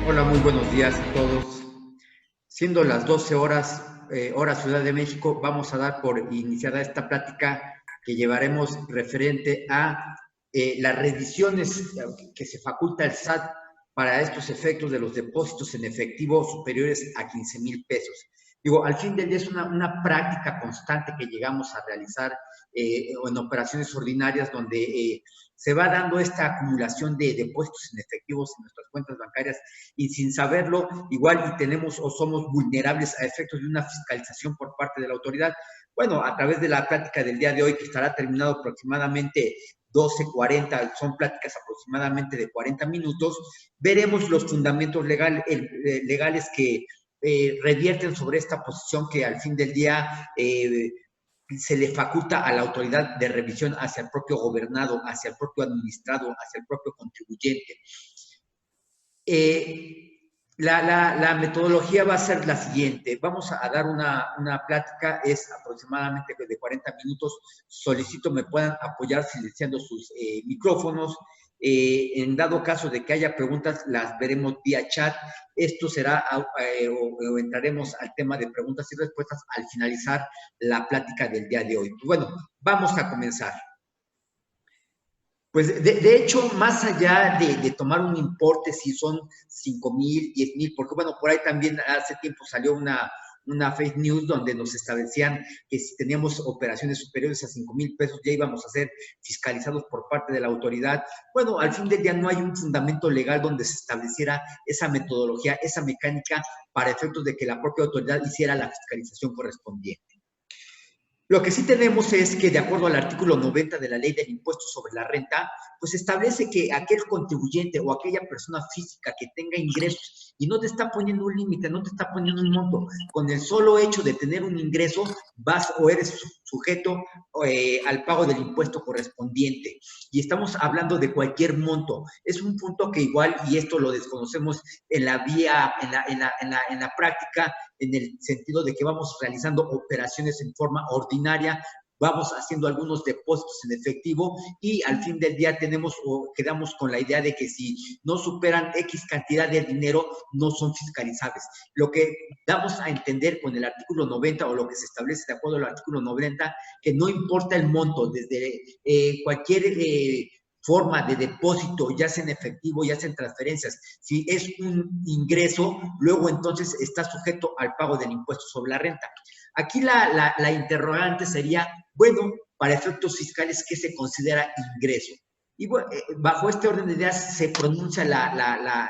Hola, muy buenos días a todos. Siendo las 12 horas, hora Ciudad de México, vamos a dar por iniciada esta plática que llevaremos referente a las revisiones que se faculta el SAT para estos efectos de los depósitos en efectivo superiores a 15,000 pesos. Digo, al fin del día es una práctica constante que llegamos a realizar en operaciones ordinarias donde se va dando esta acumulación de depósitos en efectivos en nuestras cuentas bancarias y sin saberlo, igual y tenemos o somos vulnerables a efectos de una fiscalización por parte de la autoridad. Bueno, a través de la plática del día de hoy, que estará terminado aproximadamente 12:40, son pláticas aproximadamente de 40 minutos, veremos los fundamentos legales que revierten sobre esta posición que al fin del día se le faculta a la autoridad de revisión hacia el propio gobernado, hacia el propio administrado, hacia el propio contribuyente. La metodología va a ser la siguiente. Vamos a dar una plática, es aproximadamente de 40 minutos. Solicito me puedan apoyar silenciando sus micrófonos. En dado caso de que haya preguntas, las veremos vía chat. Esto será o entraremos al tema de preguntas y respuestas al finalizar la plática del día de hoy. Bueno, vamos a comenzar. Pues de hecho, más allá de tomar un importe, si son 5,000, 10,000, porque bueno, por ahí también hace tiempo salió una fake news donde nos establecían que si teníamos operaciones superiores a 5,000 pesos ya íbamos a ser fiscalizados por parte de la autoridad. Bueno, al fin del día no hay un fundamento legal donde se estableciera esa metodología, esa mecánica para efectos de que la propia autoridad hiciera la fiscalización correspondiente. Lo que sí tenemos es que, de acuerdo al artículo 90 de la Ley del Impuesto sobre la Renta, pues establece que aquel contribuyente o aquella persona física que tenga ingresos y no te está poniendo un límite, no te está poniendo un monto, con el solo hecho de tener un ingreso, vas o eres sujeto al pago del impuesto correspondiente. Y estamos hablando de cualquier monto. Es un punto que igual, y esto lo desconocemos en la vía, en la práctica, en el sentido de que vamos realizando operaciones en forma ordinaria, vamos haciendo algunos depósitos en efectivo y al fin del día tenemos o quedamos con la idea de que si no superan X cantidad de dinero, no son fiscalizables. Lo que damos a entender con el artículo 90 o lo que se establece de acuerdo al artículo 90, que no importa el monto, desde cualquier forma de depósito, ya sea en efectivo, ya sea en transferencias, si es un ingreso, luego entonces está sujeto al pago del impuesto sobre la renta. Aquí la interrogante sería, bueno, para efectos fiscales, ¿qué se considera ingreso? Y bueno, bajo este orden de ideas se pronuncia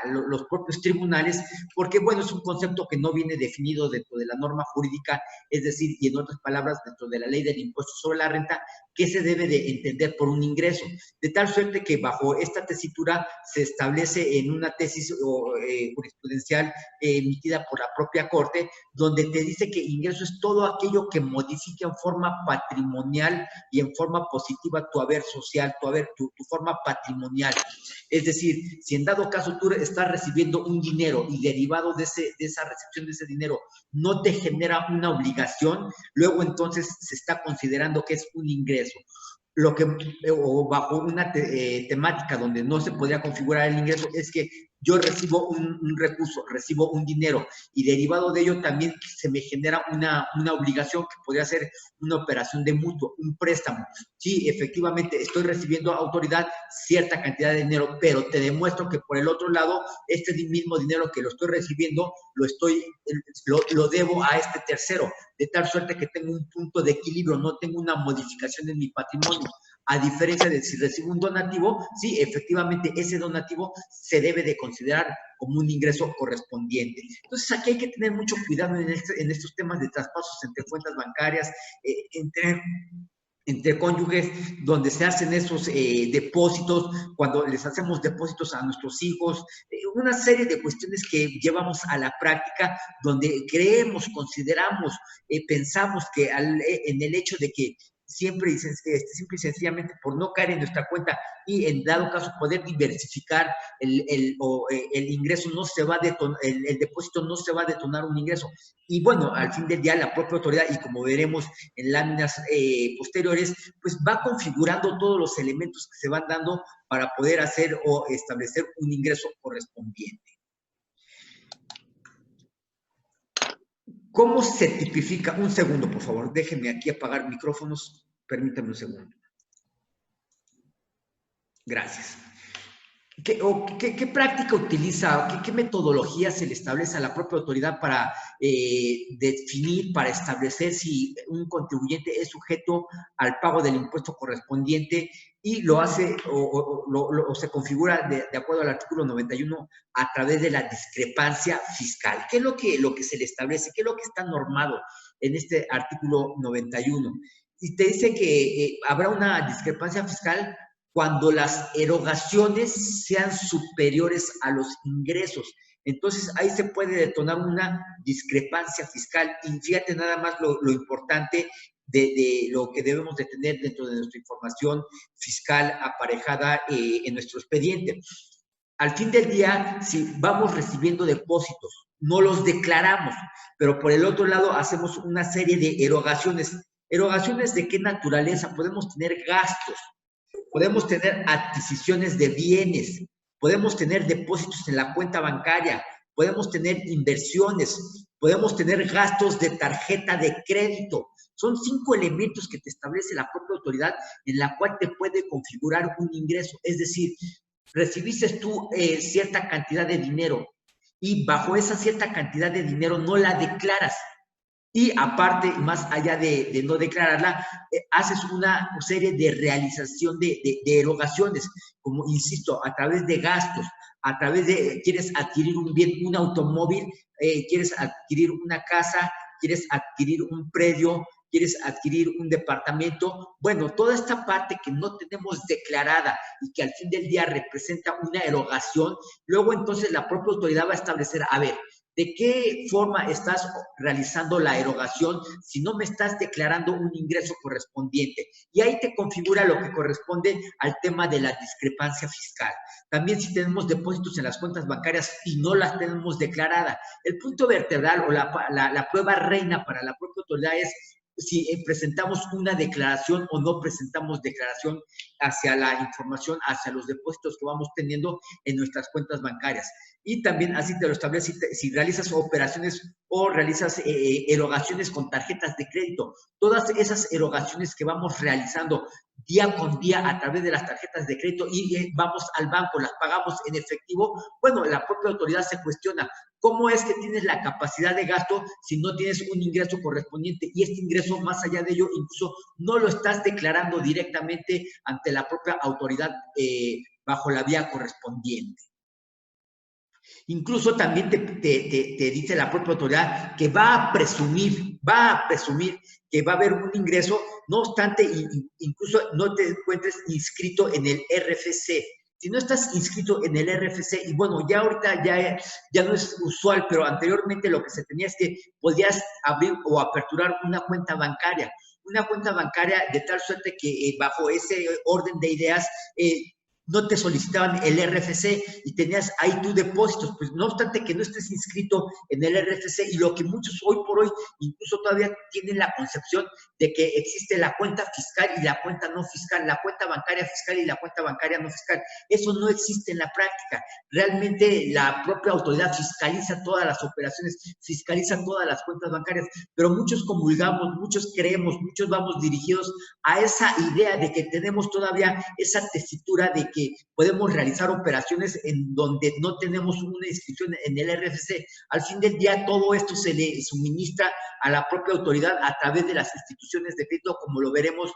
los propios tribunales, porque bueno, es un concepto que no viene definido dentro de la norma jurídica, es decir, y en otras palabras, dentro de la ley del impuesto sobre la renta, ¿qué se debe de entender por un ingreso? De tal suerte que bajo esta tesitura se establece en una tesis jurisprudencial emitida por la propia Corte, donde te dice que ingreso es todo aquello que modifique en forma patrimonial y en forma positiva tu haber social, tu forma patrimonial. Es decir, si en dado caso tú estás recibiendo un dinero y derivado de esa recepción de ese dinero no te genera una obligación, luego entonces se está considerando que es un ingreso. Lo que, o bajo una temática donde no se podría configurar el ingreso, es que yo recibo un recurso, recibo un dinero y derivado de ello también se me genera una obligación que podría ser una operación de mutuo, un préstamo. Sí, efectivamente estoy recibiendo a autoridad cierta cantidad de dinero, pero te demuestro que por el otro lado, este mismo dinero que lo estoy recibiendo, lo debo a este tercero, de tal suerte que tengo un punto de equilibrio, no tengo una modificación en mi patrimonio. A diferencia de si recibo un donativo, sí, efectivamente ese donativo se debe de considerar como un ingreso correspondiente. Entonces aquí hay que tener mucho cuidado en estos temas de traspasos entre cuentas bancarias, entre cónyuges, donde se hacen esos depósitos, cuando les hacemos depósitos a nuestros hijos, una serie de cuestiones que llevamos a la práctica, donde creemos, consideramos, pensamos que en el hecho de que simple y sencillamente por no caer en nuestra cuenta y en dado caso poder diversificar el ingreso, no se va a detonar, el depósito no se va a detonar un ingreso. Y bueno, al fin del día la propia autoridad, y como veremos en láminas posteriores, pues va configurando todos los elementos que se van dando para poder hacer o establecer un ingreso correspondiente. ¿Cómo se tipifica? Un segundo, por favor. Déjenme aquí apagar micrófonos. Permítanme un segundo. Gracias. ¿Qué práctica utiliza, qué metodología se le establece a la propia autoridad para definir, para establecer si un contribuyente es sujeto al pago del impuesto correspondiente y lo hace o se configura de acuerdo al artículo 91 a través de la discrepancia fiscal? ¿Qué es lo que se le establece? ¿Qué es lo que está normado en este artículo 91? Y te dice que habrá una discrepancia fiscal cuando las erogaciones sean superiores a los ingresos. Entonces, ahí se puede detonar una discrepancia fiscal. Y fíjate nada más lo importante de lo que debemos de tener dentro de nuestra información fiscal aparejada en nuestro expediente. Al fin del día, si vamos recibiendo depósitos, no los declaramos, pero por el otro lado hacemos una serie de erogaciones. ¿Erogaciones de qué naturaleza? Podemos tener gastos, podemos tener adquisiciones de bienes, podemos tener depósitos en la cuenta bancaria, podemos tener inversiones, podemos tener gastos de tarjeta de crédito. Son 5 elementos que te establece la propia autoridad en la cual te puede configurar un ingreso. Es decir, recibiste tú cierta cantidad de dinero y bajo esa cierta cantidad de dinero no la declaras. Y aparte, más allá de no declararla, haces una serie de realización de erogaciones, como insisto, a través de gastos, a través de, quieres adquirir un bien, un automóvil, quieres adquirir una casa, quieres adquirir un predio, quieres adquirir un departamento. Bueno, toda esta parte que no tenemos declarada y que al fin del día representa una erogación, luego entonces la propia autoridad va a establecer, a ver, ¿de qué forma estás realizando la erogación si no me estás declarando un ingreso correspondiente? Y ahí te configura lo que corresponde al tema de la discrepancia fiscal. También si tenemos depósitos en las cuentas bancarias y no las tenemos declaradas. El punto vertebral o la prueba reina para la propia autoridad es si presentamos una declaración o no presentamos declaración hacia la información, hacia los depósitos que vamos teniendo en nuestras cuentas bancarias. Y también así te lo establece si realizas operaciones o realizas erogaciones con tarjetas de crédito. Todas esas erogaciones que vamos realizando día con día a través de las tarjetas de crédito y vamos al banco, las pagamos en efectivo, bueno, la propia autoridad se cuestiona, ¿cómo es que tienes la capacidad de gasto si no tienes un ingreso correspondiente? Y este ingreso, más allá de ello, incluso no lo estás declarando directamente ante la propia autoridad bajo la vía correspondiente. Incluso también te dice la propia autoridad que va a presumir que va a haber un ingreso, no obstante, incluso no te encuentres inscrito en el RFC. Si no estás inscrito en el RFC, y bueno, ya ahorita ya no es usual, pero anteriormente lo que se tenía es que podías abrir o aperturar una cuenta bancaria de tal suerte que bajo ese orden de ideas no te solicitaban el RFC y tenías ahí tus depósitos, pues no obstante que no estés inscrito en el RFC y lo que muchos hoy por hoy incluso todavía tienen la concepción de que existe la cuenta fiscal y la cuenta no fiscal, la cuenta bancaria fiscal y la cuenta bancaria no fiscal. Eso no existe en la práctica. Realmente la propia autoridad fiscaliza todas las operaciones, fiscaliza todas las cuentas bancarias, pero muchos comulgamos, muchos creemos, muchos vamos dirigidos a esa idea de que tenemos todavía esa tesitura de que podemos realizar operaciones en donde no tenemos una inscripción en el RFC. Al fin del día, todo esto se le suministra a la propia autoridad a través de las instituciones de crédito, como lo veremos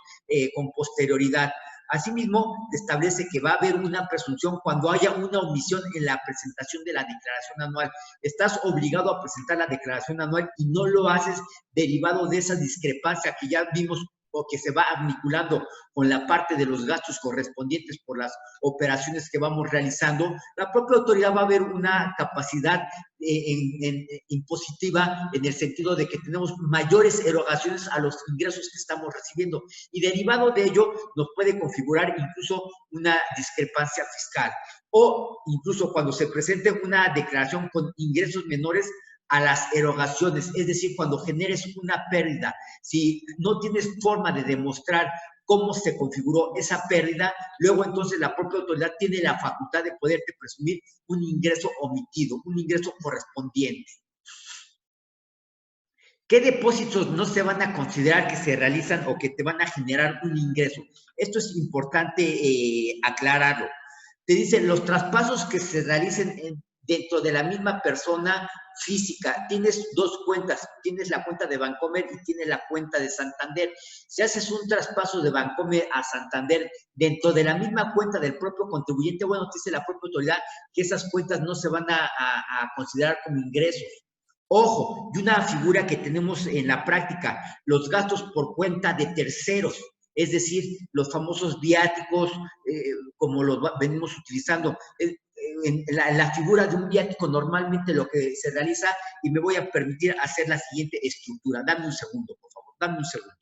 con posterioridad. Asimismo, establece que va a haber una presunción cuando haya una omisión en la presentación de la declaración anual. Estás obligado a presentar la declaración anual y no lo haces derivado de esa discrepancia que ya vimos o que se va vinculando con la parte de los gastos correspondientes por las operaciones que vamos realizando, la propia autoridad va a ver una capacidad impositiva en el sentido de que tenemos mayores erogaciones a los ingresos que estamos recibiendo y derivado de ello nos puede configurar incluso una discrepancia fiscal o incluso cuando se presente una declaración con ingresos menores a las erogaciones, es decir, cuando generes una pérdida, si no tienes forma de demostrar cómo se configuró esa pérdida, luego entonces la propia autoridad tiene la facultad de poderte presumir un ingreso omitido, un ingreso correspondiente. ¿Qué depósitos no se van a considerar que se realizan o que te van a generar un ingreso? Esto es importante aclararlo. Te dice, los traspasos que se realicen dentro de la misma persona física. Tienes dos cuentas, tienes la cuenta de Bancomer y tienes la cuenta de Santander. Si haces un traspaso de Bancomer a Santander dentro de la misma cuenta del propio contribuyente, bueno, te dice la propia autoridad que esas cuentas no se van a considerar como ingresos. Ojo, y una figura que tenemos en la práctica, los gastos por cuenta de terceros, es decir, los famosos viáticos, como los venimos utilizando. En la figura de un viático normalmente lo que se realiza, y me voy a permitir hacer la siguiente estructura. Dame un segundo, por favor, dame un segundo.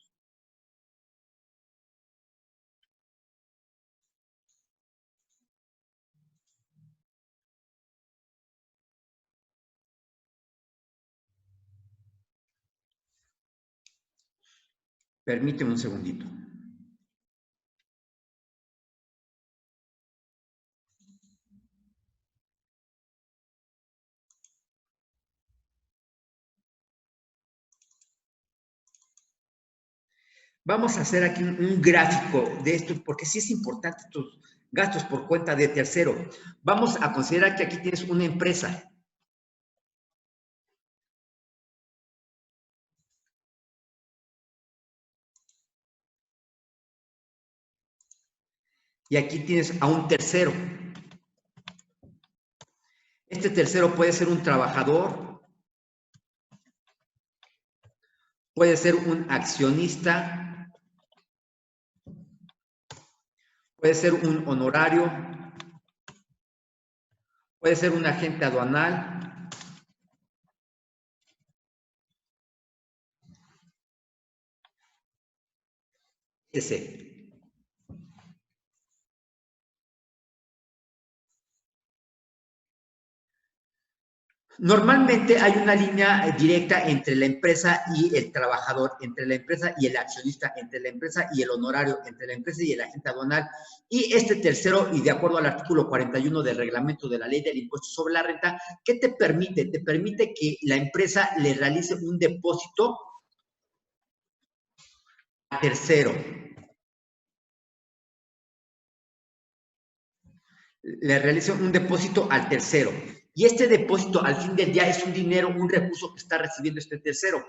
Permíteme un segundito. Vamos a hacer aquí un gráfico de esto, porque sí es importante estos gastos por cuenta de tercero. Vamos a considerar que aquí tienes una empresa. Y aquí tienes a un tercero. Este tercero puede ser un trabajador, puede ser un accionista, puede ser un honorario, puede ser un agente aduanal, etc. Normalmente hay una línea directa entre la empresa y el trabajador, entre la empresa y el accionista, entre la empresa y el honorario, entre la empresa y el agente aduanal. Y este tercero, y de acuerdo al artículo 41 del reglamento de la ley del impuesto sobre la renta, ¿qué te permite? Te permite que la empresa le realice un depósito a tercero. Le realiza un depósito al tercero. Y este depósito al fin del día es un dinero, un recurso que está recibiendo este tercero.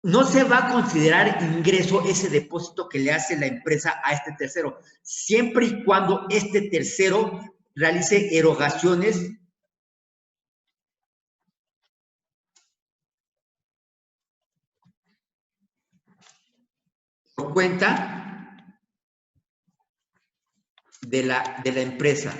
No se va a considerar ingreso ese depósito que le hace la empresa a este tercero, siempre y cuando este tercero realice erogaciones por cuenta de la empresa.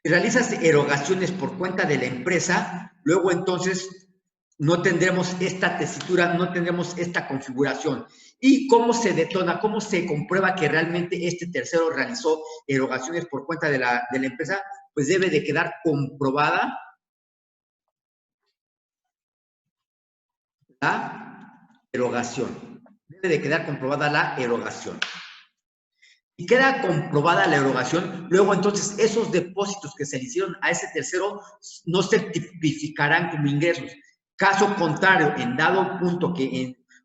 Si realizas erogaciones por cuenta de la empresa, luego entonces no tendremos esta tesitura, no tendremos esta configuración. ¿Y cómo se detona, cómo se comprueba que realmente este tercero realizó erogaciones por cuenta de la empresa? Pues debe de quedar comprobada la erogación. Debe de quedar comprobada la erogación. Y queda comprobada la erogación, luego entonces esos depósitos que se le hicieron a ese tercero no se tipificarán como ingresos. Caso contrario, en dado punto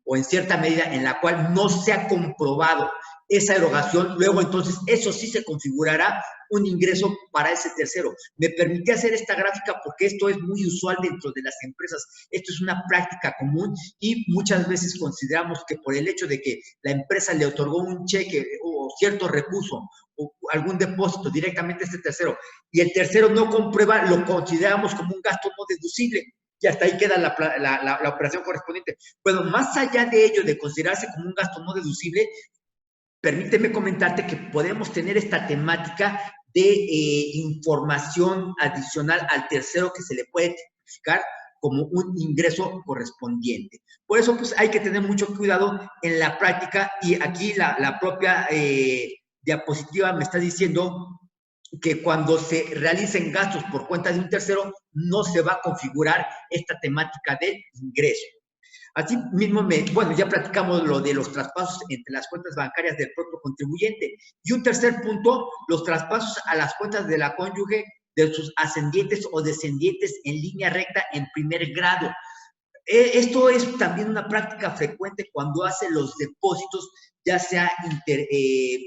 o en cierta medida en la cual no se ha comprobado esa erogación, luego entonces eso sí se configurará un ingreso para ese tercero. Me permití hacer esta gráfica porque esto es muy usual dentro de las empresas. Esto es una práctica común y muchas veces consideramos que por el hecho de que la empresa le otorgó un cheque o cierto recurso o algún depósito directamente a este tercero y el tercero no comprueba, lo consideramos como un gasto no deducible y hasta ahí queda la operación correspondiente. Bueno, más allá de ello, de considerarse como un gasto no deducible, permíteme comentarte que podemos tener esta temática de información adicional al tercero que se le puede tipificar como un ingreso correspondiente. Por eso, pues, hay que tener mucho cuidado en la práctica y aquí la propia diapositiva me está diciendo que cuando se realicen gastos por cuenta de un tercero, no se va a configurar esta temática de ingreso. Así mismo, bueno, ya platicamos lo de los traspasos entre las cuentas bancarias del propio contribuyente. Y un tercer punto, los traspasos a las cuentas de la cónyuge de sus ascendientes o descendientes en línea recta en primer grado. Esto es también una práctica frecuente cuando hace los depósitos, ya sea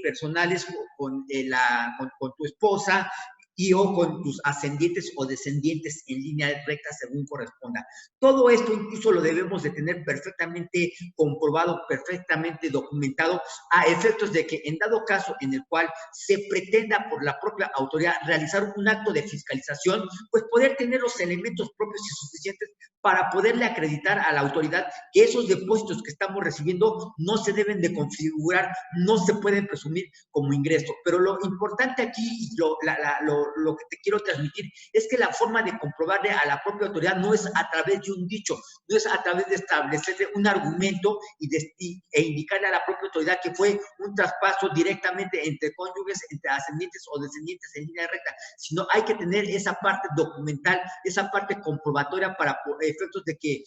personales con tu esposa y o con tus ascendientes o descendientes en línea recta según corresponda. Todo esto incluso lo debemos de tener perfectamente comprobado, perfectamente documentado, a efectos de que en dado caso en el cual se pretenda por la propia autoridad realizar un acto de fiscalización, pues poder tener los elementos propios y suficientes para poderle acreditar a la autoridad que esos depósitos que estamos recibiendo no se deben de configurar, no se pueden presumir como ingreso. Pero lo importante aquí y lo que te quiero transmitir es que la forma de comprobarle a la propia autoridad no es a través de un dicho, no es a través de establecerle un argumento e indicarle a la propia autoridad que fue un traspaso directamente entre cónyuges, entre ascendientes o descendientes en línea recta, sino hay que tener esa parte documental, esa parte comprobatoria para efectos de que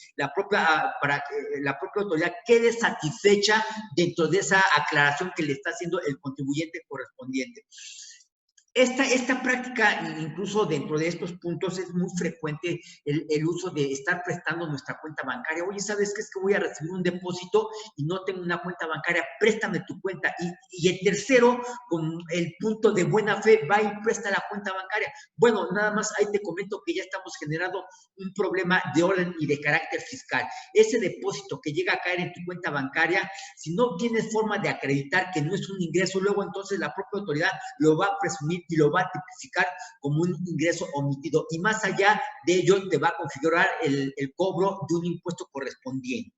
para que la propia autoridad quede satisfecha dentro de esa aclaración que le está haciendo el contribuyente correspondiente. Esta práctica, incluso dentro de estos puntos, es muy frecuente el uso de estar prestando nuestra cuenta bancaria. Oye, ¿sabes qué? Es que voy a recibir un depósito y no tengo una cuenta bancaria, préstame tu cuenta. Y el tercero, con el punto de buena fe, va y presta la cuenta bancaria. Bueno, nada más ahí te comento que ya estamos generando un problema de orden y de carácter fiscal. Ese depósito que llega a caer en tu cuenta bancaria, si no tienes forma de acreditar que no es un ingreso, luego entonces la propia autoridad lo va a presumir y lo va a tipificar como un ingreso omitido. Y más allá de ello, te va a configurar el cobro de un impuesto correspondiente.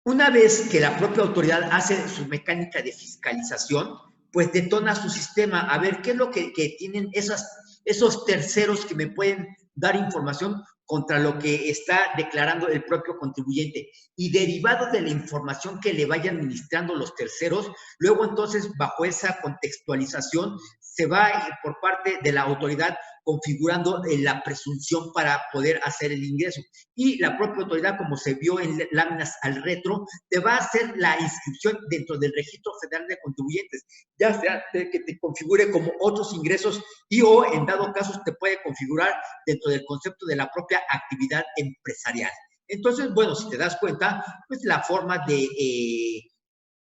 Una vez que la propia autoridad hace su mecánica de fiscalización, pues detona su sistema a ver qué es lo que tienen esos terceros que me pueden dar información contra lo que está declarando el propio contribuyente. Y derivado de la información que le vayan administrando los terceros, luego entonces bajo esa contextualización se va por parte de la autoridad configurando la presunción para poder hacer el ingreso. Y la propia autoridad, como se vio en láminas al retro, te va a hacer la inscripción dentro del Registro Federal de Contribuyentes, ya sea que te configure como otros ingresos y o en dado caso te puede configurar dentro del concepto de la propia actividad empresarial. Entonces, bueno, si te das cuenta, pues la forma de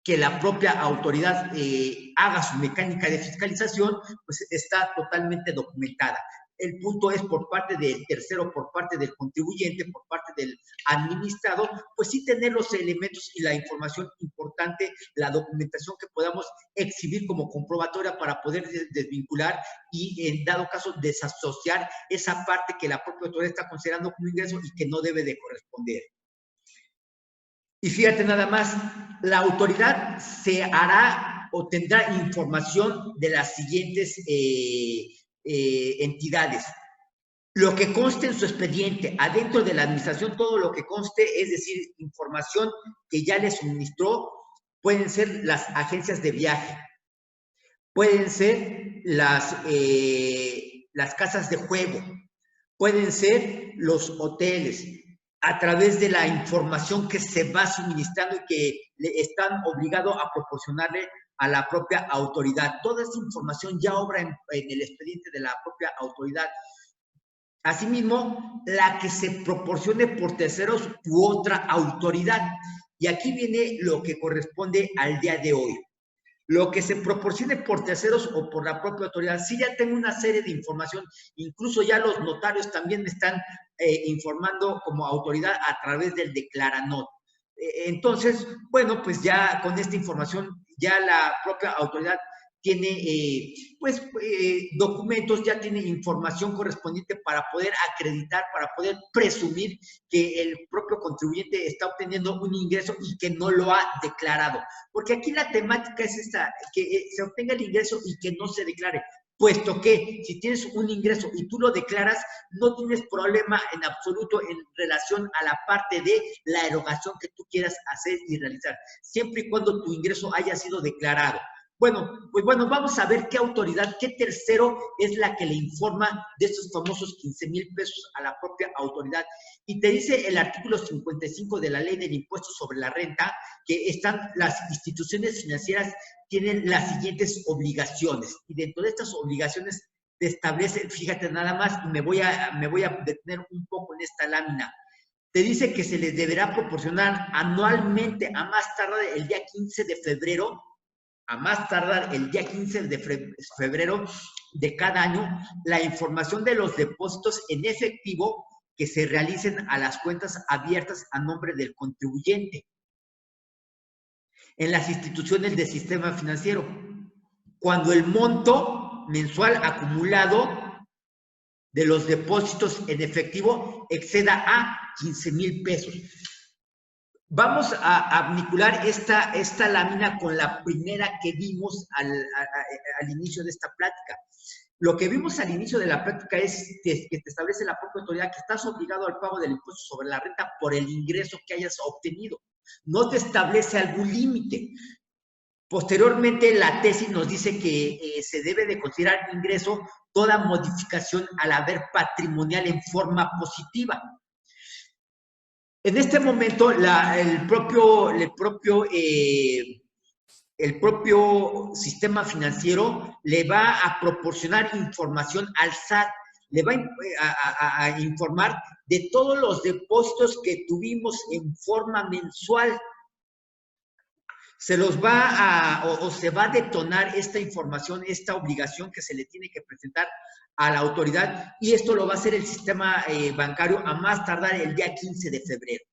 que la propia autoridad haga su mecánica de fiscalización, pues está totalmente documentada. El punto es por parte del tercero, por parte del contribuyente, por parte del administrado, pues sí tener los elementos y la información importante, la documentación que podamos exhibir como comprobatoria para poder desvincular y en dado caso desasociar esa parte que la propia autoridad está considerando como ingreso y que no debe de corresponder. Y fíjate nada más, la autoridad se hará o tendrá información de las siguientes entidades. Lo que conste en su expediente, adentro de la administración, todo lo que conste, es decir, información que ya le suministró, pueden ser las agencias de viaje, pueden ser las casas de juego, pueden ser los hoteles, a través de la información que se va suministrando y que le están obligados a proporcionarle a la propia autoridad. Toda esa información ya obra en el expediente de la propia autoridad. Asimismo, la que se proporcione por terceros u otra autoridad. Y aquí viene lo que corresponde al día de hoy. Lo que se proporcione por terceros o por la propia autoridad, sí ya tengo una serie de información, incluso ya los notarios también me están informando como autoridad a través del declaranot. Entonces, bueno, pues ya con esta información ya la propia autoridad tiene documentos, ya tiene información correspondiente para poder acreditar, para poder presumir que el propio contribuyente está obteniendo un ingreso y que no lo ha declarado. Porque aquí la temática es esta, que se obtenga el ingreso y que no se declare. Puesto que si tienes un ingreso y tú lo declaras, no tienes problema en absoluto en relación a la parte de la erogación que tú quieras hacer y realizar, siempre y cuando tu ingreso haya sido declarado. Bueno, pues bueno, vamos a ver qué autoridad, qué tercero es la que le informa de estos famosos 15,000 pesos a la propia autoridad. Y te dice el artículo 55 de la Ley del Impuesto sobre la Renta que las instituciones financieras tienen las siguientes obligaciones. Y dentro de estas obligaciones te establece, fíjate nada más, y me voy a detener un poco en esta lámina. Te dice que se les deberá proporcionar anualmente, a más tardar el día 15 de febrero, a más tardar el día 15 de febrero de cada año, la información de los depósitos en efectivo que se realicen a las cuentas abiertas a nombre del contribuyente en las instituciones del sistema financiero, cuando el monto mensual acumulado de los depósitos en efectivo exceda a 15,000 pesos. Vamos a vincular esta lámina con la primera que vimos al inicio de esta plática. Lo que vimos al inicio de la plática es que te establece la propia autoridad que estás obligado al pago del impuesto sobre la renta por el ingreso que hayas obtenido. No te establece algún límite. Posteriormente, la tesis nos dice que se debe de considerar ingreso toda modificación al haber patrimonial en forma positiva. En este momento, el propio sistema financiero le va a proporcionar información al SAT, le va a informar de todos los depósitos que tuvimos en forma mensual. Se los va o se va a detonar esta información, esta obligación que se le tiene que presentar a la autoridad, y esto lo va a hacer el sistema bancario a más tardar el día 15 de febrero.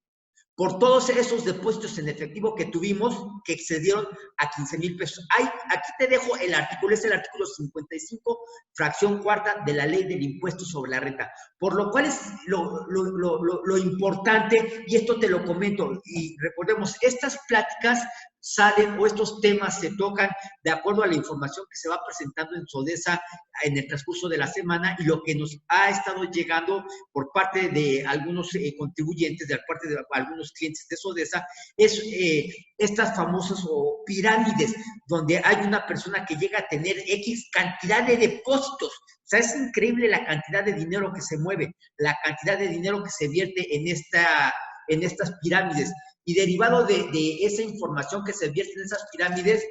Por todos esos depósitos en efectivo que tuvimos, que excedieron a 15,000 pesos. Aquí te dejo el artículo, es el artículo 55, fracción cuarta de la Ley del Impuesto sobre la Renta. Por lo cual es lo importante, y esto te lo comento, y recordemos, estas pláticas salen o estos temas se tocan de acuerdo a la información que se va presentando en SODESA en el transcurso de la semana y lo que nos ha estado llegando por parte de algunos contribuyentes, de parte de algunos clientes de SODESA, es estas famosas pirámides donde hay una persona que llega a tener X cantidad de depósitos. O sea, es increíble la cantidad de dinero que se mueve, la cantidad de dinero que se vierte en estas pirámides. Y derivado de esa información que se vierte en esas pirámides,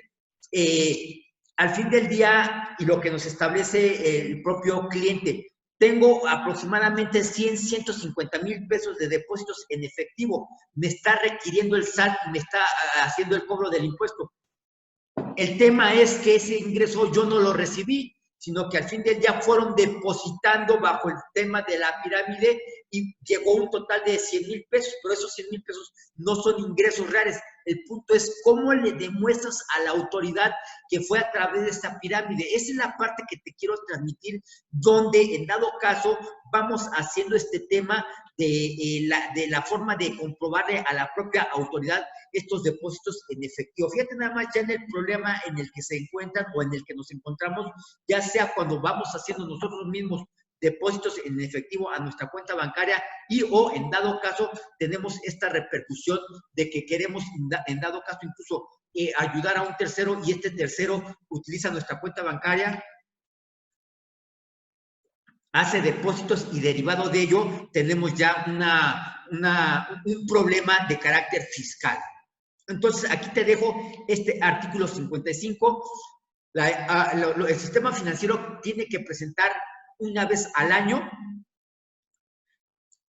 al fin del día, y lo que nos establece el propio cliente, tengo aproximadamente 150,000 pesos de depósitos en efectivo, me está requiriendo el SAT, me está haciendo el cobro del impuesto. El tema es que ese ingreso yo no lo recibí, sino que al fin del día fueron depositando bajo el tema de la pirámide y llegó un total de 100,000 pesos, pero esos 100,000 pesos no son ingresos reales. El punto es cómo le demuestras a la autoridad que fue a través de esta pirámide. Esa es la parte que te quiero transmitir, donde en dado caso vamos haciendo este tema de la forma de comprobarle a la propia autoridad estos depósitos en efectivo. Fíjate nada más ya en el problema en el que se encuentran o en el que nos encontramos, ya sea cuando vamos haciendo nosotros mismos depósitos en efectivo a nuestra cuenta bancaria y o en dado caso tenemos esta repercusión de que queremos en dado caso incluso ayudar a un tercero y este tercero utiliza nuestra cuenta bancaria, hace depósitos y derivado de ello tenemos ya un problema de carácter fiscal. Entonces, aquí te dejo este artículo 55. El sistema financiero tiene que presentar una vez al año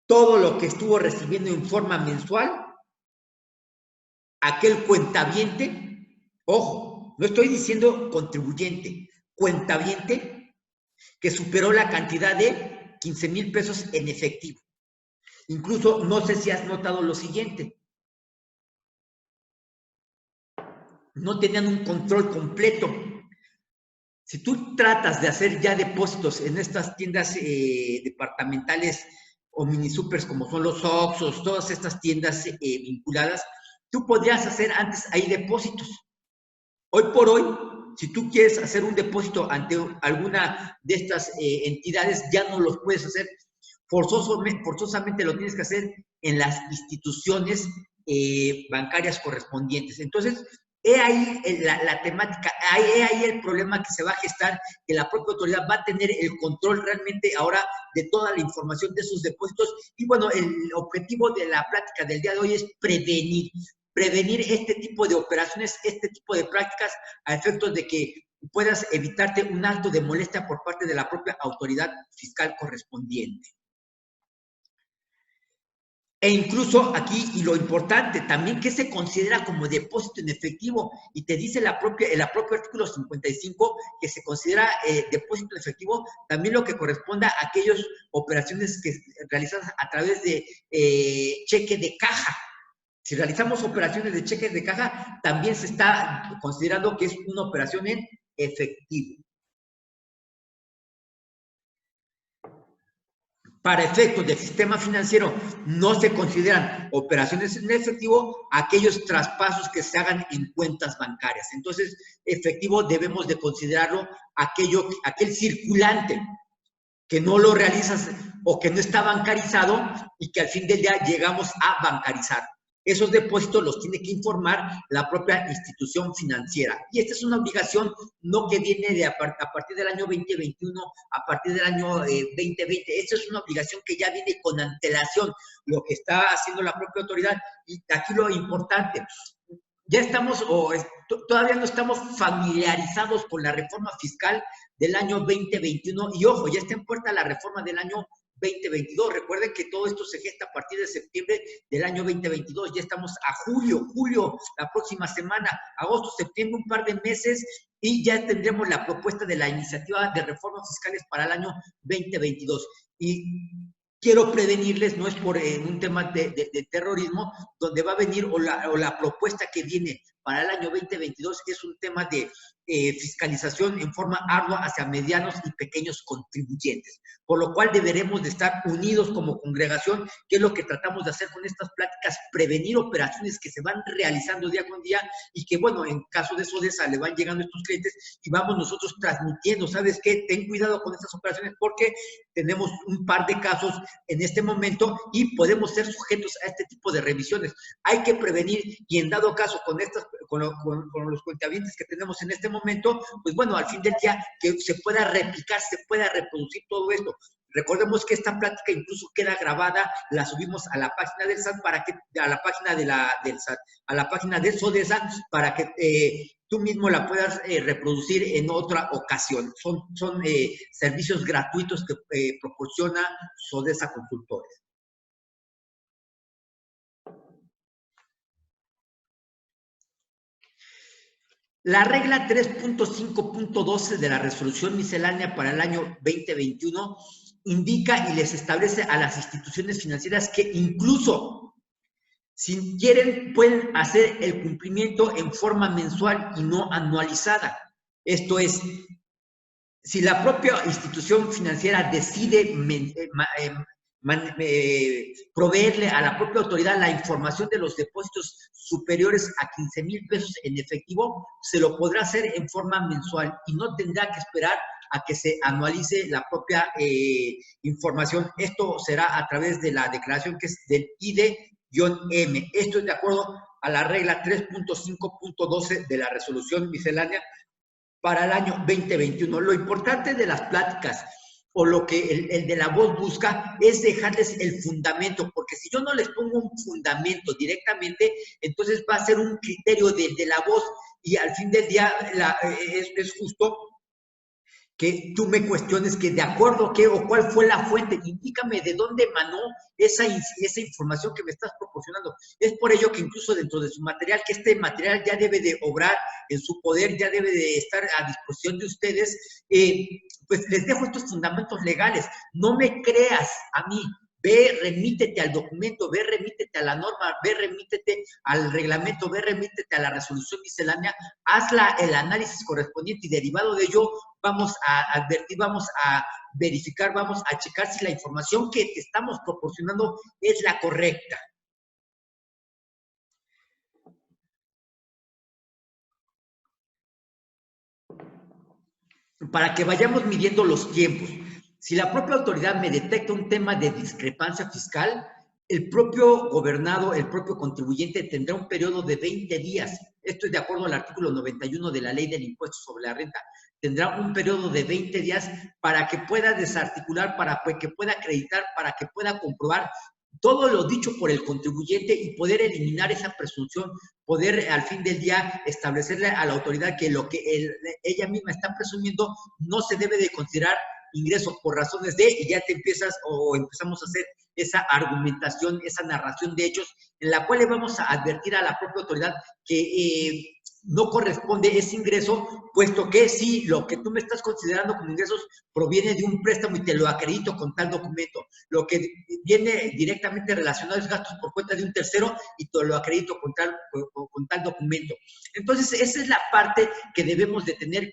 todo lo que estuvo recibiendo en forma mensual aquel cuentaviente. Ojo, no estoy diciendo contribuyente, cuentaviente que superó la cantidad de 15,000 pesos en efectivo. Incluso, no sé si has notado lo siguiente. No tenían un control completo. Si tú tratas de hacer ya depósitos en estas tiendas departamentales o mini supers como son los Oxxos, todas estas tiendas vinculadas, tú podrías hacer antes ahí depósitos. Hoy por hoy, si tú quieres hacer un depósito ante alguna de estas entidades, ya no los puedes hacer. Forzosamente lo tienes que hacer en las instituciones bancarias correspondientes. Entonces, He ahí la temática, he ahí el problema que se va a gestar, que la propia autoridad va a tener el control realmente ahora de toda la información de sus depósitos. Y bueno, el objetivo de la plática del día de hoy es prevenir este tipo de operaciones, este tipo de prácticas, a efectos de que puedas evitarte un acto de molestia por parte de la propia autoridad fiscal correspondiente. E incluso aquí, y lo importante, también qué se considera como depósito en efectivo, y te dice el propio artículo 55 que se considera depósito en efectivo también lo que corresponda a aquellas operaciones que realizadas a través de cheque de caja. Si realizamos operaciones de cheques de caja, también se está considerando que es una operación en efectivo. Para efectos del sistema financiero, no se consideran operaciones en efectivo aquellos traspasos que se hagan en cuentas bancarias. Entonces, efectivo debemos de considerarlo aquel circulante que no lo realizas o que no está bancarizado y que al fin del día llegamos a bancarizar. Esos depósitos los tiene que informar la propia institución financiera. Y esta es una obligación no que viene a partir del año 2021, a partir del año 2020. Esta es una obligación que ya viene con antelación, lo que está haciendo la propia autoridad. Y aquí lo importante, ya estamos, todavía no estamos familiarizados con la reforma fiscal del año 2021. Y ojo, ya está en puerta la reforma del año 2022. Recuerden que todo esto se gesta a partir de septiembre del año 2022. Ya estamos a julio, la próxima semana, agosto, septiembre, un par de meses, y ya tendremos la propuesta de la iniciativa de reformas fiscales para el año 2022. Y quiero prevenirles, no es por un tema de terrorismo, donde va a venir, o la propuesta que viene para el año 2022 es un tema de fiscalización en forma ardua hacia medianos y pequeños contribuyentes, por lo cual deberemos de estar unidos como congregación, que es lo que tratamos de hacer con estas pláticas, prevenir operaciones que se van realizando día con día y que, bueno, en caso de SODESA le van llegando estos clientes y vamos nosotros transmitiendo, ¿sabes qué? Ten cuidado con estas operaciones porque tenemos un par de casos en este momento y podemos ser sujetos a este tipo de revisiones. Hay que prevenir y en dado caso con los cuentavientes que tenemos en este momento, pues bueno, al fin del día que se pueda replicar, se pueda reproducir todo esto. Recordemos que esta plática incluso queda grabada, la subimos a la página del SAT, a la página del SAT, a la página de SODESA, para que tú mismo la puedas reproducir en otra ocasión. Son servicios gratuitos que proporciona SODESA Consultores. La regla 3.5.12 de la resolución miscelánea para el año 2021 indica y les establece a las instituciones financieras que incluso, si quieren, pueden hacer el cumplimiento en forma mensual y no anualizada. Esto es, si la propia institución financiera decide proveerle a la propia autoridad la información de los depósitos superiores a 15,000 pesos en efectivo, se lo podrá hacer en forma mensual y no tendrá que esperar a que se anualice la propia información. Esto será a través de la declaración que es del IDE-M. Esto es de acuerdo a la regla 3.5.12 de la resolución miscelánea para el año 2021. Lo importante de las pláticas o lo que el de la voz busca es dejarles el fundamento, porque si yo no les pongo un fundamento directamente, entonces va a ser un criterio de la voz y al fin del día es justo que tú me cuestiones que de acuerdo a qué o cuál fue la fuente, indícame de dónde emanó esa información que me estás proporcionando. Es por ello que incluso dentro de su material, que este material ya debe de obrar en su poder, ya debe de estar a disposición de ustedes, pues les dejo estos fundamentos legales. No me creas a mí. Ve, remítete al documento, ve, remítete a la norma, ve, remítete al reglamento, ve, remítete a la resolución miscelánea, hazla el análisis correspondiente y derivado de ello vamos a advertir, vamos a verificar, vamos a checar si la información que te estamos proporcionando es la correcta. Para que vayamos midiendo los tiempos. Si la propia autoridad me detecta un tema de discrepancia fiscal, el propio gobernado, el propio contribuyente tendrá un periodo de 20 días esto es de acuerdo al artículo 91 de la Ley del Impuesto sobre la Renta, tendrá un periodo de 20 días para que pueda desarticular, para que pueda acreditar, para que pueda comprobar todo lo dicho por el contribuyente y poder eliminar esa presunción, poder al fin del día establecerle a la autoridad que lo que ella misma está presumiendo no se debe de considerar ingreso por razones de, y ya te empiezas o empezamos a hacer esa argumentación, esa narración de hechos, en la cual le vamos a advertir a la propia autoridad que no corresponde ese ingreso, puesto que si lo que tú me estás considerando como ingresos proviene de un préstamo y te lo acredito con tal documento, lo que viene directamente relacionado es gastos por cuenta de un tercero y te lo acredito con tal documento. Entonces, esa es la parte que debemos de tener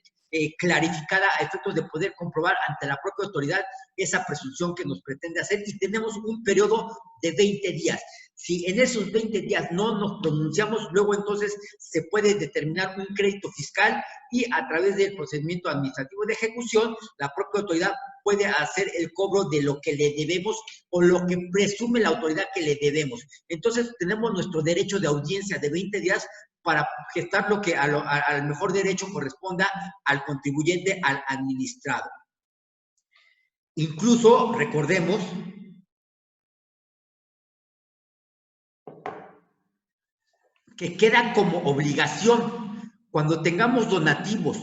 clarificada a efectos de poder comprobar ante la propia autoridad esa presunción que nos pretende hacer, y tenemos un periodo de 20 días. Si en esos 20 días no nos pronunciamos, luego entonces se puede determinar un crédito fiscal y a través del procedimiento administrativo de ejecución, la propia autoridad puede hacer el cobro de lo que le debemos o lo que presume la autoridad que le debemos. Entonces tenemos nuestro derecho de audiencia de 20 días para gestar lo que al mejor derecho corresponda al contribuyente, al administrado. Incluso, recordemos, que queda como obligación cuando tengamos donativos,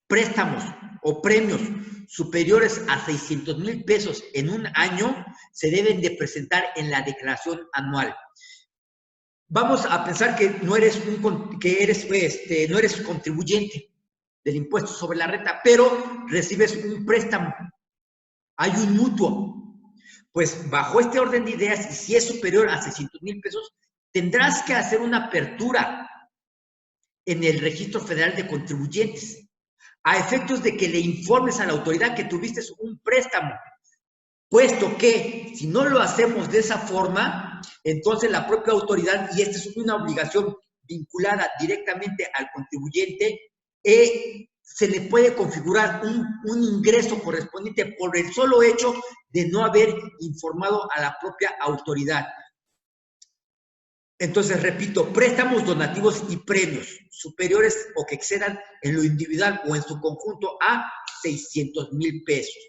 préstamos o premios superiores a 600,000 pesos en un año, se deben de presentar en la declaración anual. Vamos a pensar que no eres contribuyente del impuesto sobre la renta, pero recibes un préstamo. Hay un mutuo. Pues bajo este orden de ideas, y si es superior a 600,000 pesos, tendrás que hacer una apertura en el Registro Federal de Contribuyentes, a efectos de que le informes a la autoridad que tuviste un préstamo, puesto que si no lo hacemos de esa forma, entonces la propia autoridad, y esta es una obligación vinculada directamente al contribuyente, se le puede configurar un ingreso correspondiente por el solo hecho de no haber informado a la propia autoridad. Entonces, repito, préstamos, donativos y premios superiores o que excedan en lo individual o en su conjunto a 600,000 pesos.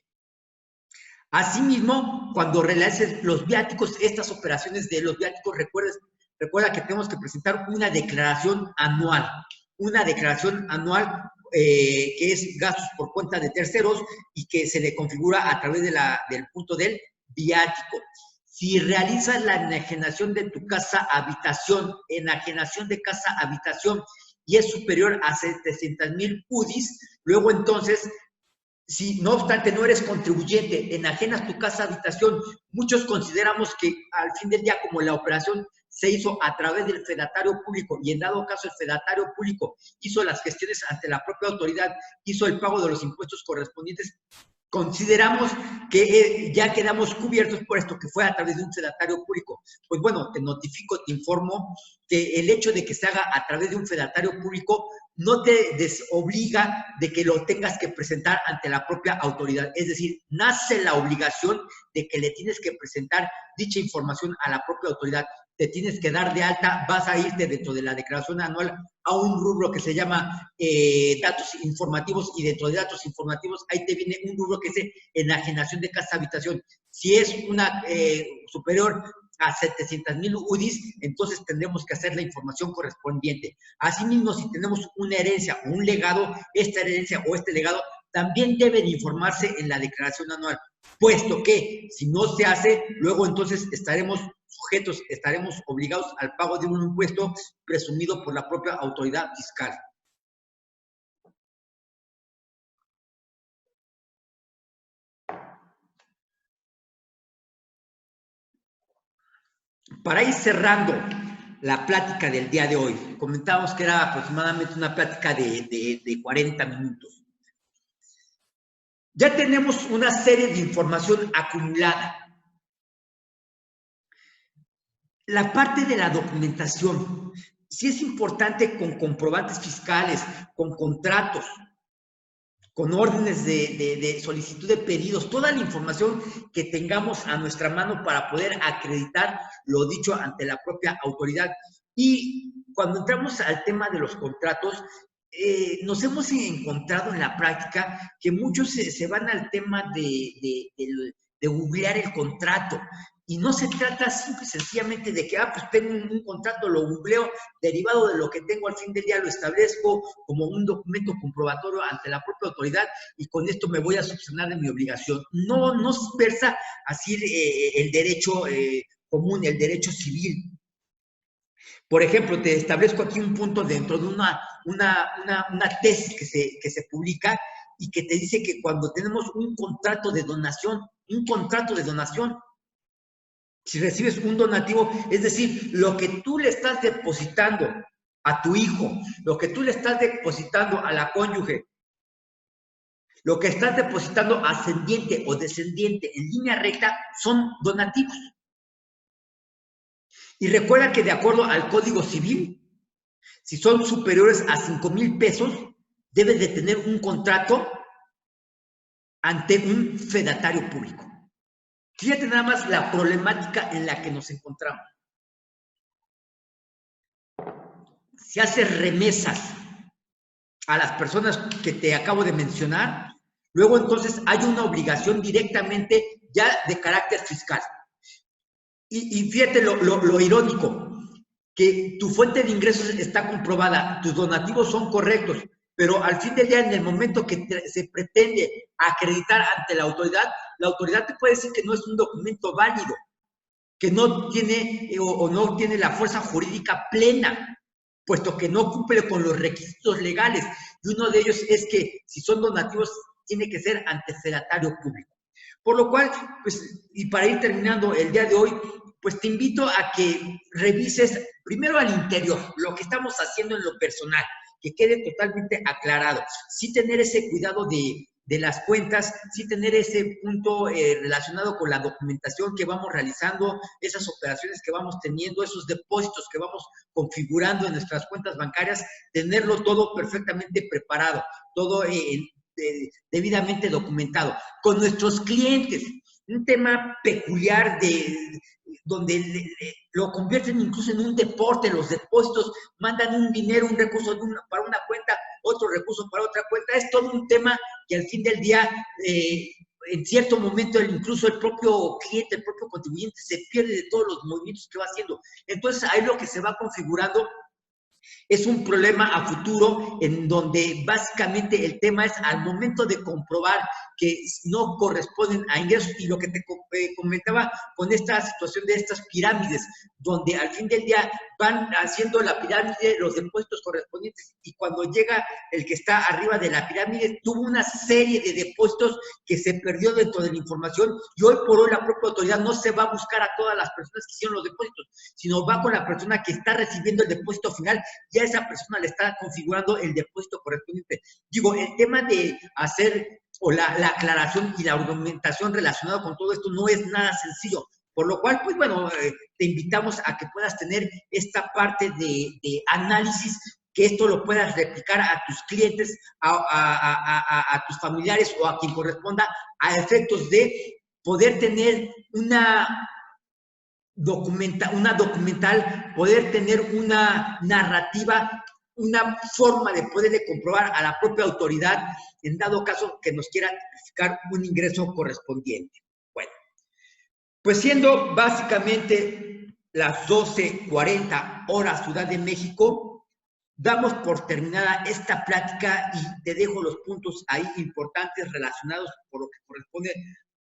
Asimismo, cuando realices los viáticos, estas operaciones de los viáticos, recuerda que tenemos que presentar una declaración anual. Una declaración anual que es gastos por cuenta de terceros y que se le configura a través del punto del viático. Si realizas la enajenación de tu casa habitación, enajenación de casa habitación, y es superior a 700,000 UDIs, luego entonces, si no obstante no eres contribuyente, enajenas tu casa habitación, muchos consideramos que al fin del día, como la operación se hizo a través del fedatario público, y en dado caso el fedatario público hizo las gestiones ante la propia autoridad, hizo el pago de los impuestos correspondientes, consideramos que ya quedamos cubiertos por esto, que fue a través de un fedatario público. Pues bueno, te notifico, te informo que el hecho de que se haga a través de un fedatario público no te desobliga de que lo tengas que presentar ante la propia autoridad. Es decir, nace la obligación de que le tienes que presentar dicha información a la propia autoridad. Te tienes que dar de alta, vas a irte dentro de la declaración anual a un rubro que se llama datos informativos, y dentro de datos informativos ahí te viene un rubro que es enajenación de casa habitación. Si es una superior a 700,000 UDIs, entonces tendremos que hacer la información correspondiente. Asimismo, si tenemos una herencia o un legado, esta herencia o este legado también deben informarse en la declaración anual, puesto que si no se hace, luego entonces estaremos obligados al pago de un impuesto presumido por la propia autoridad fiscal. Para ir cerrando la plática del día de hoy, comentábamos que era aproximadamente una plática de 40 minutos. Ya tenemos una serie de información acumulada. La parte de la documentación, sí es importante con comprobantes fiscales, con contratos, con órdenes de solicitud de pedidos, toda la información que tengamos a nuestra mano para poder acreditar lo dicho ante la propia autoridad. Y cuando entramos al tema de los contratos, nos hemos encontrado en la práctica que muchos se van al tema de googlear el contrato. Y no se trata simple y sencillamente de que, pues tengo un contrato, lo googleo, derivado de lo que tengo al fin del día lo establezco como un documento comprobatorio ante la propia autoridad y con esto me voy a subsanar de mi obligación. No, no se versa así el derecho común, el derecho civil. Por ejemplo, te establezco aquí un punto dentro de una tesis que se publica y que te dice que cuando tenemos un contrato de donación, si recibes un donativo, es decir, lo que tú le estás depositando a tu hijo, lo que tú le estás depositando a la cónyuge, lo que estás depositando ascendiente o descendiente en línea recta, son donativos. Y recuerda que de acuerdo al Código Civil, si son superiores a 5,000 pesos, debes de tener un contrato ante un fedatario público. Fíjate nada más la problemática en la que nos encontramos. Se hacen remesas a las personas que te acabo de mencionar, luego entonces hay una obligación directamente ya de carácter fiscal. Y fíjate lo irónico, que tu fuente de ingresos está comprobada, tus donativos son correctos, pero al fin del día, en el momento que se pretende acreditar ante la autoridad te puede decir que no es un documento válido, que no tiene o no tiene la fuerza jurídica plena, puesto que no cumple con los requisitos legales. Y uno de ellos es que si son donativos, tiene que ser ante fedatario público. Por lo cual, pues, y para ir terminando el día de hoy, pues te invito a que revises primero al interior, lo que estamos haciendo en lo personal, que quede totalmente aclarado. Sí tener ese cuidado de las cuentas, sí tener ese punto relacionado con la documentación que vamos realizando, esas operaciones que vamos teniendo, esos depósitos que vamos configurando en nuestras cuentas bancarias, tenerlo todo perfectamente preparado, todo debidamente documentado. Con nuestros clientes, un tema peculiar donde lo convierten incluso en un deporte, los depósitos, mandan un dinero, un recurso para una cuenta, otro recurso para otra cuenta, es todo un tema que al fin del día, en cierto momento, incluso el propio cliente, el propio contribuyente se pierde de todos los movimientos que va haciendo. Entonces, ahí lo que se va configurando es un problema a futuro en donde básicamente el tema es al momento de comprobar que no corresponden a ingresos y lo que te comentaba con esta situación de estas pirámides, donde al fin del día van haciendo la pirámide, los depósitos correspondientes y cuando llega el que está arriba de la pirámide tuvo una serie de depósitos que se perdió dentro de la información y hoy por hoy la propia autoridad no se va a buscar a todas las personas que hicieron los depósitos, sino va con la persona que está recibiendo el depósito final, ya esa persona le está configurando el depósito correspondiente. Digo, el tema de hacer o la aclaración y la argumentación relacionada con todo esto no es nada sencillo, por lo cual, pues bueno, te invitamos a que puedas tener esta parte de análisis, que esto lo puedas replicar a tus clientes, a tus familiares o a quien corresponda, a efectos de poder tener una documental, poder tener una narrativa, una forma de poderle comprobar a la propia autoridad, en dado caso que nos quiera tipificar un ingreso correspondiente. Bueno, pues siendo básicamente las 12:40 horas Ciudad de México, damos por terminada esta plática y te dejo los puntos ahí importantes relacionados por lo que corresponde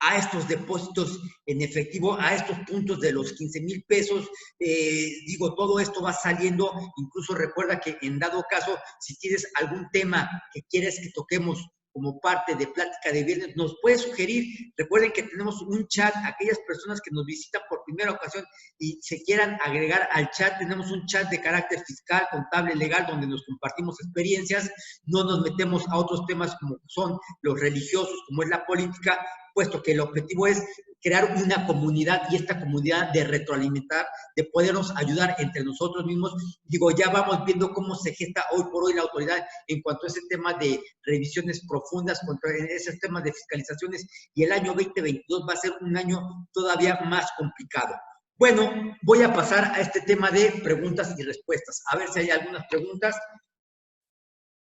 a estos depósitos en efectivo, a estos puntos de los 15,000 pesos. Digo, todo esto va saliendo, incluso recuerda que en dado caso, si tienes algún tema que quieres que toquemos como parte de Plática de Viernes, nos puedes sugerir. Recuerden que tenemos un chat, aquellas personas que nos visitan por primera ocasión y se quieran agregar al chat, tenemos un chat de carácter fiscal, contable, legal, donde nos compartimos experiencias, no nos metemos a otros temas como son los religiosos, como es la política, puesto que el objetivo es crear una comunidad y esta comunidad de retroalimentar, de podernos ayudar entre nosotros mismos. Digo, ya vamos viendo cómo se gesta hoy por hoy la autoridad en cuanto a ese tema de revisiones profundas, contra esos temas de fiscalizaciones, y el año 2022 va a ser un año todavía más complicado. Bueno, voy a pasar a este tema de preguntas y respuestas. A ver si hay algunas preguntas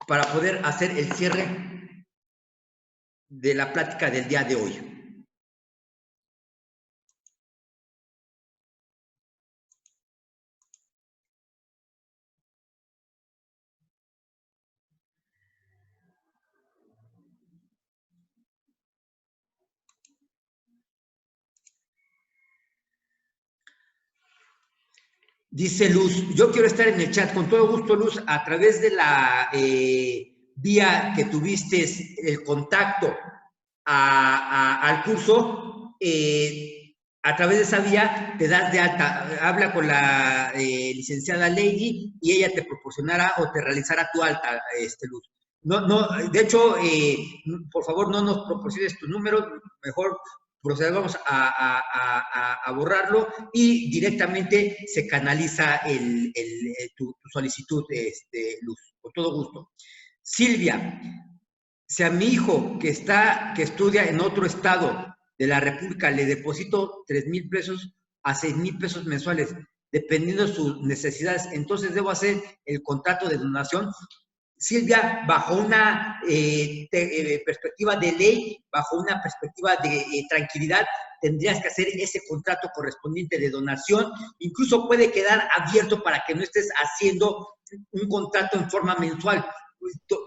para poder hacer el cierre de la plática del día de hoy. Dice Luz, yo quiero estar en el chat, con todo gusto, Luz, a través de la vía que tuviste el contacto al curso, a través de esa vía te das de alta, habla con la licenciada Lady y ella te proporcionará o te realizará tu alta, Luz. No, no, de hecho, por favor, no nos proporciones tu número, mejor procedamos a borrarlo y directamente se canaliza tu solicitud, Luz, con todo gusto. Silvia, si a mi hijo que estudia en otro estado de la República le deposito 3,000 pesos a 6,000 pesos mensuales, dependiendo de sus necesidades, entonces debo hacer el contrato de donación. Silvia, bajo una perspectiva de ley, bajo una perspectiva de tranquilidad, tendrías que hacer ese contrato correspondiente de donación. Incluso puede quedar abierto para que no estés haciendo un contrato en forma mensual.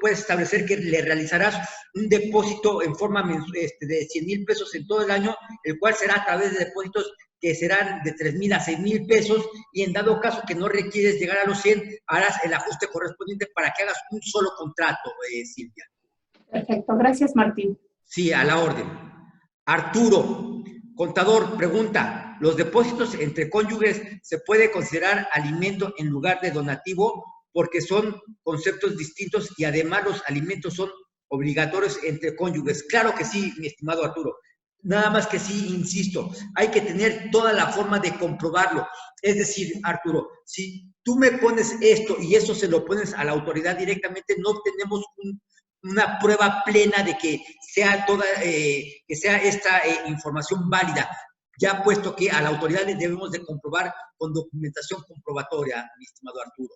Puedes establecer que le realizarás un depósito en forma de 100,000 pesos en todo el año, el cual será a través de depósitos que serán de 3,000 a 6,000 pesos, y en dado caso que no requieres llegar a los 100, harás el ajuste correspondiente para que hagas un solo contrato, Silvia. Perfecto, gracias, Martín. Sí, a la orden. Arturo, contador, pregunta, ¿los depósitos entre cónyuges se puede considerar alimento en lugar de donativo? Porque son conceptos distintos y además los alimentos son obligatorios entre cónyuges. Claro que sí, mi estimado Arturo. Nada más que sí, insisto, hay que tener toda la forma de comprobarlo. Es decir, Arturo, si tú me pones esto y eso se lo pones a la autoridad directamente, no tenemos una prueba plena de que sea esta información válida, ya puesto que a la autoridad le debemos de comprobar con documentación comprobatoria, mi estimado Arturo.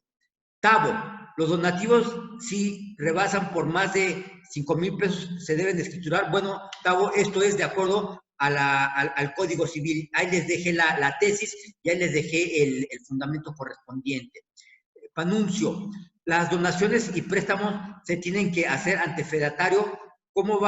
Tavo, los donativos si rebasan por más de 5,000 pesos se deben de escriturar. Bueno, Tavo, esto es de acuerdo al Código Civil. Ahí les dejé la tesis y ahí les dejé el fundamento correspondiente. Panuncio, las donaciones y préstamos se tienen que hacer ante fedatario. ¿Cómo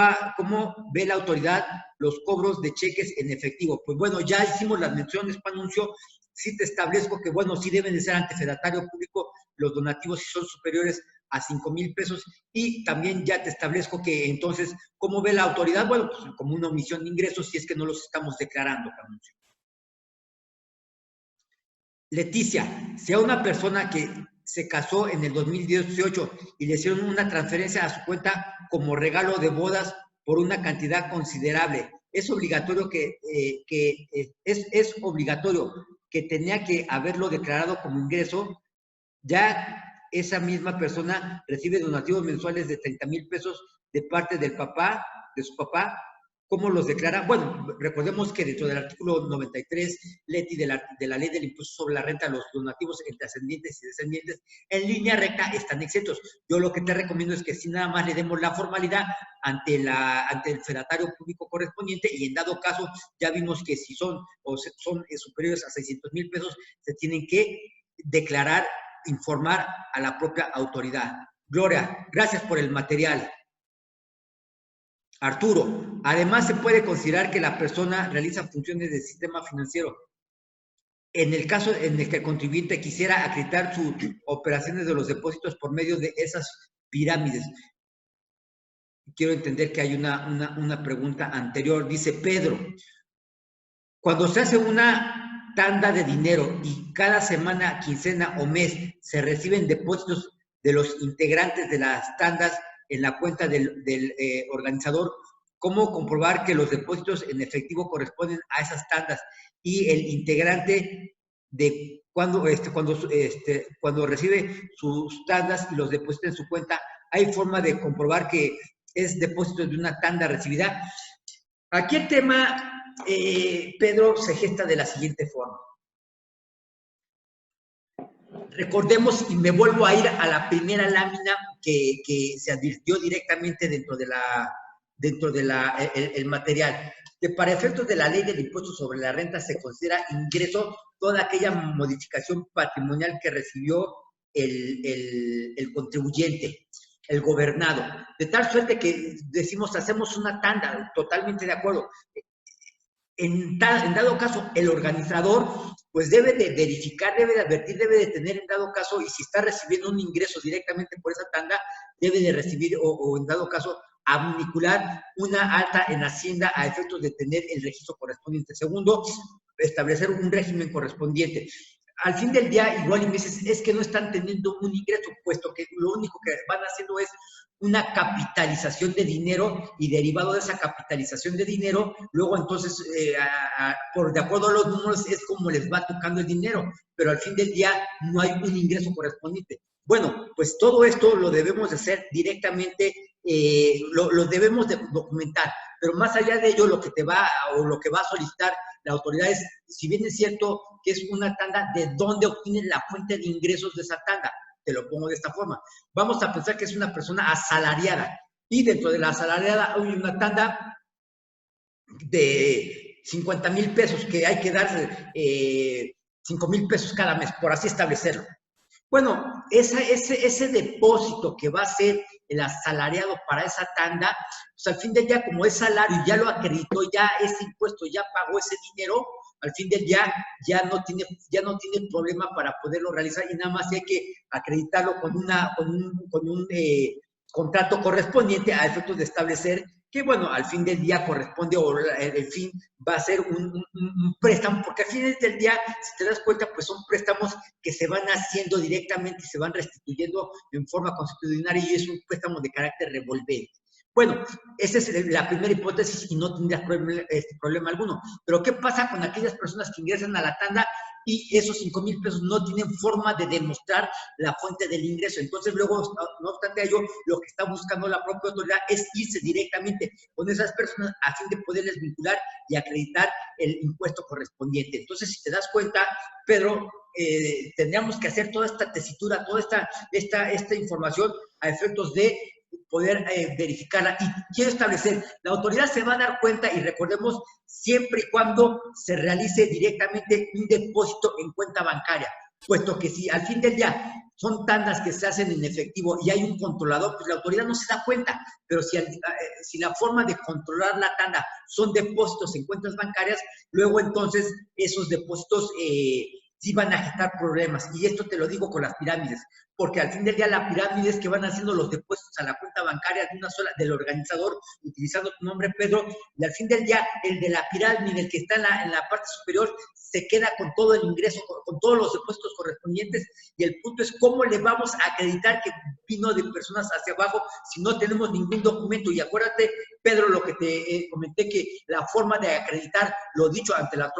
ve la autoridad los cobros de cheques en efectivo? Pues bueno, ya hicimos las menciones, Panuncio. Sí te establezco que, bueno, sí deben de ser ante fedatario público los donativos si son superiores a 5,000 pesos, y también ya te establezco que entonces, ¿cómo ve la autoridad? Bueno, pues como una omisión de ingresos si es que no los estamos declarando, Panuncio. Leticia, si a una persona que se casó en el 2018 y le hicieron una transferencia a su cuenta como regalo de bodas por una cantidad considerable, es obligatorio es obligatorio que tenía que haberlo declarado como ingreso. Ya esa misma persona recibe donativos mensuales de 30,000 pesos de parte del papá, de su papá. ¿Cómo los declara? Bueno, recordemos que dentro del artículo 93, Leti, de la ley del impuesto sobre la renta, los donativos entre ascendientes y descendientes en línea recta están exentos. Yo lo que te recomiendo es que si nada más le demos la formalidad ante el fedatario público correspondiente, y en dado caso ya vimos que si son superiores a 600,000 pesos, se tienen que declarar, informar a la propia autoridad. Gloria, gracias por el material. Arturo, además se puede considerar que la persona realiza funciones del sistema financiero. En el caso en el que el contribuyente quisiera acreditar sus operaciones de los depósitos por medio de esas pirámides. Quiero entender que hay una pregunta anterior. Dice Pedro, cuando se hace una tanda de dinero y cada semana, quincena o mes se reciben depósitos de los integrantes de las tandas en la cuenta del organizador, ¿cómo comprobar que los depósitos en efectivo corresponden a esas tandas? Y el integrante de cuando recibe sus tandas y los deposita en su cuenta, ¿hay forma de comprobar que es depósito de una tanda recibida? Aquí el tema, Pedro, se gesta de la siguiente forma. recordemos, y me vuelvo a ir a la primera lámina que se advirtió directamente dentro de el material, que para efectos de la ley del impuesto sobre la renta se considera ingreso toda aquella modificación patrimonial que recibió el contribuyente, el gobernado, de tal suerte que decimos, hacemos una tanda, totalmente de acuerdo. En dado caso, el organizador pues debe de verificar, debe de advertir, debe de tener en dado caso, y si está recibiendo un ingreso directamente por esa tanda, debe de recibir o en dado caso vincular una alta en Hacienda a efectos de tener el registro correspondiente. Segundo, establecer un régimen correspondiente. Al fin del día, igual y me dices, es que no están teniendo un ingreso, puesto que lo único que van haciendo es una capitalización de dinero, y derivado de esa capitalización de dinero, luego entonces, por de acuerdo a los números, es como les va tocando el dinero, pero al fin del día no hay un ingreso correspondiente. Bueno, pues todo esto lo debemos de hacer directamente, lo debemos de documentar, pero más allá de ello, lo que te va, o lo que va a solicitar la autoridad es, si bien es cierto que es una tanda, ¿de dónde obtienes la fuente de ingresos de esa tanda? Te lo pongo de esta forma. Vamos a pensar que es una persona asalariada, y dentro de la asalariada hay una tanda de 50,000 pesos, que hay que dar 5,000 pesos cada mes, por así establecerlo. Bueno, ese depósito que va a ser el asalariado para esa tanda, pues al fin del día, como es salario, ya lo acreditó, ya ese impuesto, ya pagó ese dinero, al fin del día ya no tiene problema para poderlo realizar, y nada más hay que acreditarlo con un contrato correspondiente a efectos de establecer que, bueno, al fin del día corresponde, o el fin va a ser un préstamo, porque al fin del día, si te das cuenta, pues son préstamos que se van haciendo directamente y se van restituyendo en forma constitucional, y es un préstamo de carácter revolvente. Bueno, esa es la primera hipótesis y no tendrías problema alguno. Pero ¿qué pasa con aquellas personas que ingresan a la tanda y esos 5,000 pesos no tienen forma de demostrar la fuente del ingreso? Entonces, luego, no obstante ello, lo que está buscando la propia autoridad es irse directamente con esas personas a fin de poderles vincular y acreditar el impuesto correspondiente. Entonces, si te das cuenta, Pedro, tendríamos que hacer toda esta tesitura, toda esta información a efectos de poder verificarla. Y quiero establecer, la autoridad se va a dar cuenta, y recordemos, siempre y cuando se realice directamente un depósito en cuenta bancaria, puesto que si al fin del día son tandas que se hacen en efectivo y hay un controlador, pues la autoridad no se da cuenta, pero si la forma de controlar la tanda son depósitos en cuentas bancarias, luego entonces esos depósitos sí van a generar problemas. Y esto te lo digo con las pirámides, porque al fin del día la pirámide es que van haciendo los depósitos a la cuenta bancaria de una sola, del organizador, utilizando tu nombre, Pedro, y al fin del día el de la pirámide, el que está en la parte superior, se queda con todo el ingreso, con todos los depósitos correspondientes, y el punto es cómo le vamos a acreditar que vino de personas hacia abajo si no tenemos ningún documento. Y acuérdate, Pedro, lo que te comenté, que la forma de acreditar lo dicho ante la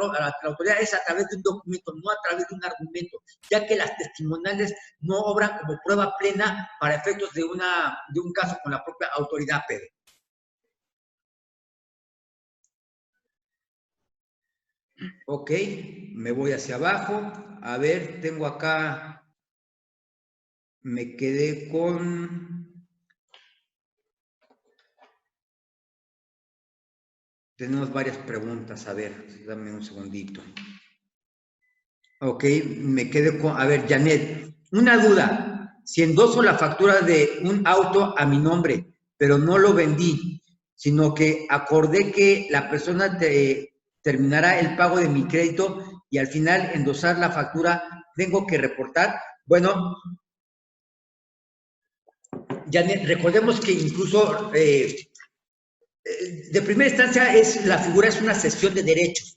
autoridad es a través de un documento, no a través de un argumento, ya que las testimoniales no obran como prueba plena para efectos de un caso con la propia autoridad, Pedro. Ok, me voy hacia abajo. A ver, tengo acá, me quedé con... Tenemos varias preguntas, a ver, dame un segundito. Ok, me quedé con... A ver, Janet, una duda. Si endoso la factura de un auto a mi nombre, pero no lo vendí, sino que acordé que la persona terminará el pago de mi crédito y al final endosar la factura, ¿tengo que reportar? Bueno, Janet, recordemos que incluso de primera instancia la figura es una cesión de derechos.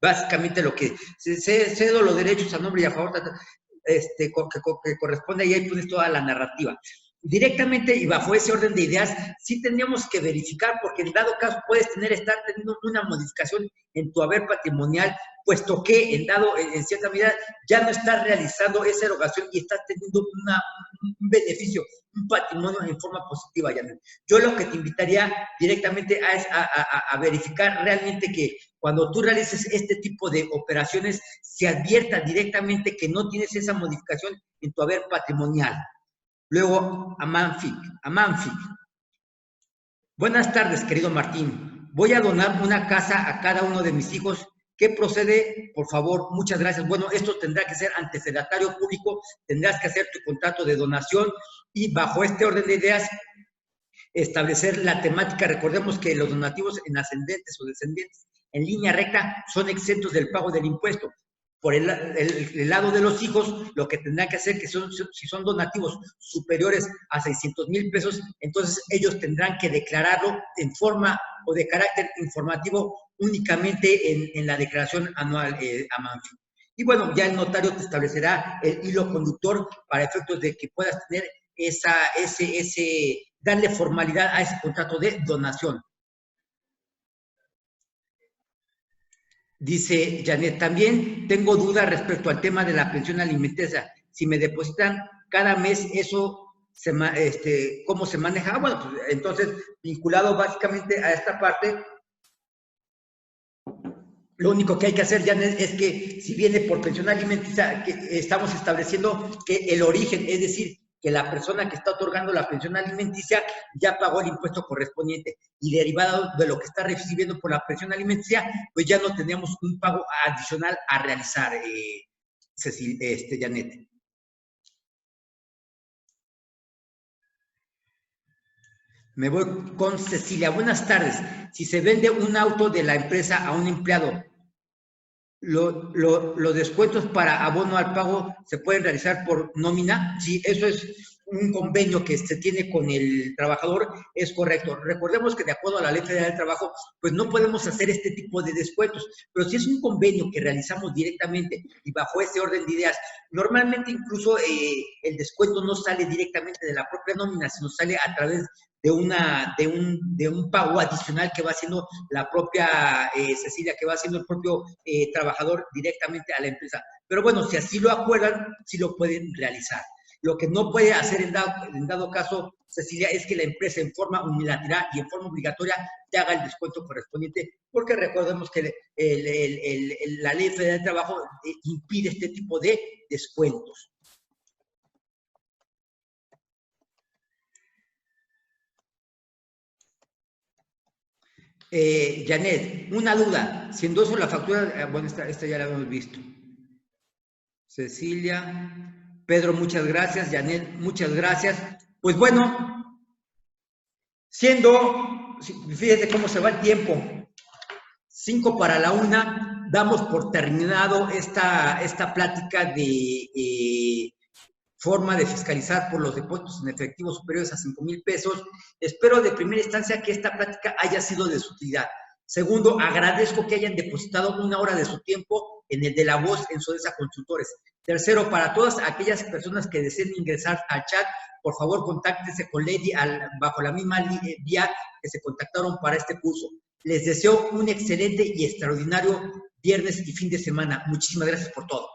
Básicamente lo que cedo los derechos a nombre y a favor que corresponde, y ahí pones toda la narrativa. Directamente y bajo ese orden de ideas, sí tendríamos que verificar, porque en dado caso puedes estar teniendo una modificación en tu haber patrimonial puesto que en cierta medida ya no estás realizando esa erogación y estás teniendo un beneficio, un patrimonio en forma positiva, Janet. Yo lo que te invitaría directamente es a verificar realmente que cuando tú realices este tipo de operaciones se advierta directamente que no tienes esa modificación en tu haber patrimonial. Luego, Amanfic. Buenas tardes, querido Martín. Voy a donar una casa a cada uno de mis hijos. ¿Qué procede? Por favor, muchas gracias. Bueno, esto tendrá que ser ante fedatario público, tendrás que hacer tu contrato de donación y bajo este orden de ideas establecer la temática. Recordemos que los donativos en ascendentes o descendientes en línea recta son exentos del pago del impuesto. Por el lado de los hijos, lo que tendrán que hacer, si son donativos superiores a 600,000 pesos, entonces ellos tendrán que declararlo en forma o de carácter informativo únicamente en la declaración anual a Manfi. Y bueno, ya el notario te establecerá el hilo conductor para efectos de que puedas tener darle formalidad a ese contrato de donación. Dice Janet, también tengo dudas respecto al tema de la pensión alimenticia. Si me depositan cada mes, eso, ¿cómo se maneja? Bueno, pues entonces, vinculado básicamente a esta parte, lo único que hay que hacer, Janet, es que si viene por pensión alimenticia, que estamos estableciendo que el origen, es decir, que la persona que está otorgando la pensión alimenticia ya pagó el impuesto correspondiente y derivado de lo que está recibiendo por la pensión alimenticia, pues ya no tenemos un pago adicional a realizar, Janet. Me voy con Cecilia. Buenas tardes. Si se vende un auto de la empresa a un empleado, los descuentos para abono al pago se pueden realizar por nómina. Sí, eso es un convenio que se tiene con el trabajador, es correcto. Recordemos que de acuerdo a la Ley Federal del Trabajo, pues no podemos hacer este tipo de descuentos, pero si es un convenio que realizamos directamente y bajo ese orden de ideas, normalmente incluso el descuento no sale directamente de la propia nómina, sino sale a través de un pago adicional que va haciendo la propia Cecilia, que va haciendo el propio trabajador directamente a la empresa. Pero bueno, si así lo acuerdan, sí lo pueden realizar. Lo que no puede hacer en dado caso, Cecilia, es que la empresa en forma unilateral y en forma obligatoria te haga el descuento correspondiente, porque recordemos que la Ley Federal del Trabajo impide este tipo de descuentos. Janet, una duda. Si endoso la factura, bueno, esta ya la hemos visto. Cecilia, Pedro, muchas gracias. Janet, muchas gracias. Pues bueno, fíjate cómo se va el tiempo. 1:05, damos por terminado esta plática de forma de fiscalizar por los depósitos en efectivo superiores a 5,000 pesos. Espero de primera instancia que esta plática haya sido de su utilidad. Segundo, agradezco que hayan depositado 1 hora de su tiempo en el de La Voz en Sodesa Consultores. Tercero, para todas aquellas personas que deseen ingresar al chat, por favor, contáctense con Lady bajo la misma vía que se contactaron para este curso. Les deseo un excelente y extraordinario viernes y fin de semana. Muchísimas gracias por todo.